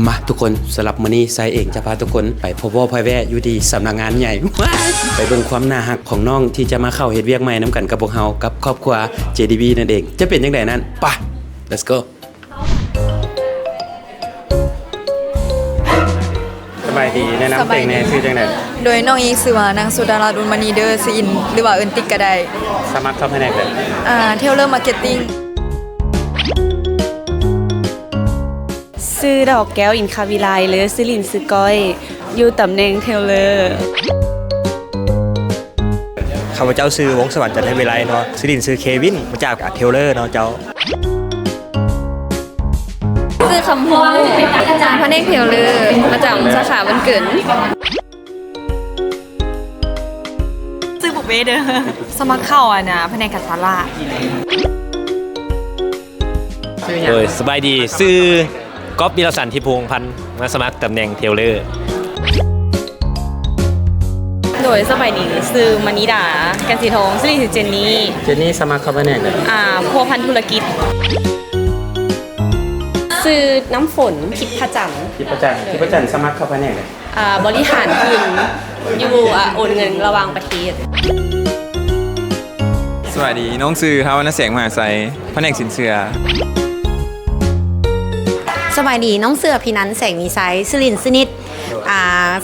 มาทุกคนสำหรับมื้อนี้ไซเองจะพาทุกคนไปพบพ่อแว่อยู่ที่สำนักงานใหญ่ ไปเบิ่งความน่ารักของน้องที่จะมาเข้าเฮ็ดเวียกใหม่นํกันกับพวกเฮากับครอบครัว JDB นั่นเองจะเป็นจังไดนั้นไป let's go สบายดีแนะนำตัวเองแน่ชื่อจังได๋โดยน้องอีกชื่อว่านางสุดาราดุลมณีเด้อสิอินหรือว่าเอิ้นติ๊กก็ได้สมัครเข้าแผนกได้ เทเลอร์มาร์เก็ตติ้งซื้อดอกแก้วอินคาวิไลหรือซื้อลินซื้อก้อยอยู่ตำแหน่งเทเลอร์ข้าพเจ้าซื้อวงสวรรค์จันทวิไลเนาะซื้อลินซื้อเควินมาจากเทเลอร์เนาะเจ้าซื้อคำพูดพระเนกเทเลอร์มาจากสาขาวันเกิดซื้อบุกเบ้เด้อสมัครเข้าอ่ะนะพนักงานตลาดโดยสบายดีซื้อก๊อฟวิรสันทิพงพันธ์มาสมัครตำแหน่งเทเลอร์โดยสบายดีซื้อมณีดากันสีทองซื้อลินซื้อเจนนี่สมัครเข้าแผนกได้พัวพันธุรกิจซื้อน้ำฝนคิดพระจันทร์สมัครเข้าแผนกได้บริหารทุนอยู่โอนเงินระหว่างประเทศสวัสดีน้องซื้อฮาวนาแสงมหาไซแผนกสินเชื่อสบายดีน้องเสือพี่นันแสงมีไซซิลินสนิท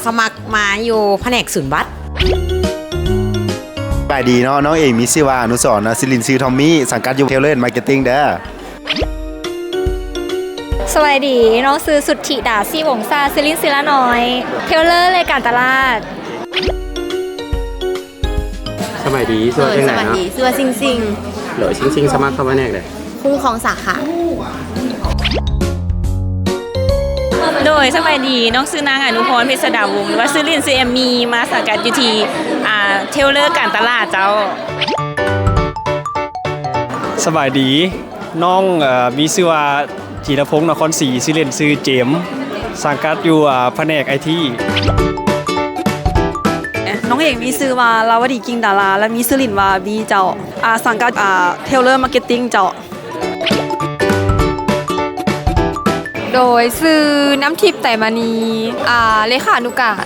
สมัครมาอยู่แผนกศูนย์บัตรสบายดีเนาะน้องเอกมิซิวาอนุสรณ์ซิลินซีทอมมี่สังกัดอยู่เทเลอร์มาร์เก็ตติ้งเด้อสวัสดีน้องซื้อสุทธิดาซี่วงซาซิลินซิละน้อยเทเลอร์รายการตลาดสบายดีสวัสดีจังได๋เนาะสวัสดีซิงเหลอซิงสมัครเข้าแผนกได้ครูของสาขาโดยสบายดีน้องซื้อนางอนุพรเพชรดาวงหรือว่าซื้อลินซีเอ็มมีมาสังกัดอยู่ที่เทเลอร์การตลาดเจ้าสบายดีน้องมีชื่อว่าจีรพงศ์นครศรีชื่อเล่นชื่อเจมสังกัดอยู่แผนก IT น้องเอกมีชื่อว่าลาวดีกิ่งดาราและมีชื่อลินว่าบีเจ้าสังกัดเทเลอร์มาร์เก็ตติ้งเจ้าโดยซื้อน้ำทิพย์ไตมณีเลขานุการ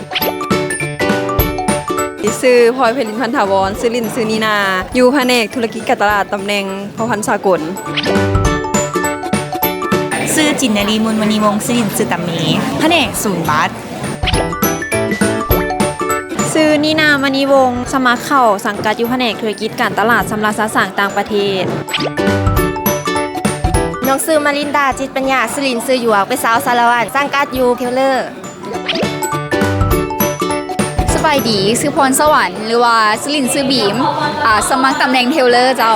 ซื้อพลอยเพลินพันธาวรซื้อลินซื้อนีนาอยู่แผนกธุรกิจการตลาดตำแหน่งพพันธ์สากลซื้อจินนารีมูลมณีวงศ์ซื้อลินซื้อตำเมแผนกศูนย์บัตรซื้อนีนามณีวงศ์สมัครเข้าสังกัดอยู่แผนกธุรกิจการตลาดสำหรับสางต่างประเทศน้องซื้อมารินดาจิตปัญญาซิลินซื้อหยวกไปสาวสารวัตรสังกัดอยู่เทเลอร์สบายดีซื้อพรสวรรค์หรือว่าซิลินซื้อบีมสมัครตำแหน่งเทเลอร์เจ้า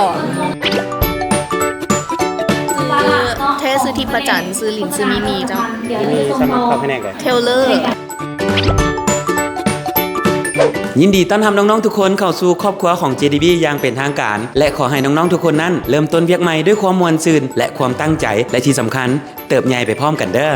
เทซื้อที่ประจันซื้อลินซื้อมีเจ้าสมัครเข้าแผนกได้เทเลอร์ยินดีต้อนรับน้องๆทุกคนเข้าสู่ครอบครัวของ JDB อย่างเป็นทางการและขอให้น้องๆทุกคนนั้นเริ่มต้นเวียกใหม่ด้วยความม่วนซื่นและความตั้งใจและที่สำคัญเติบใหญ่ไปพร้อมกันเด้อ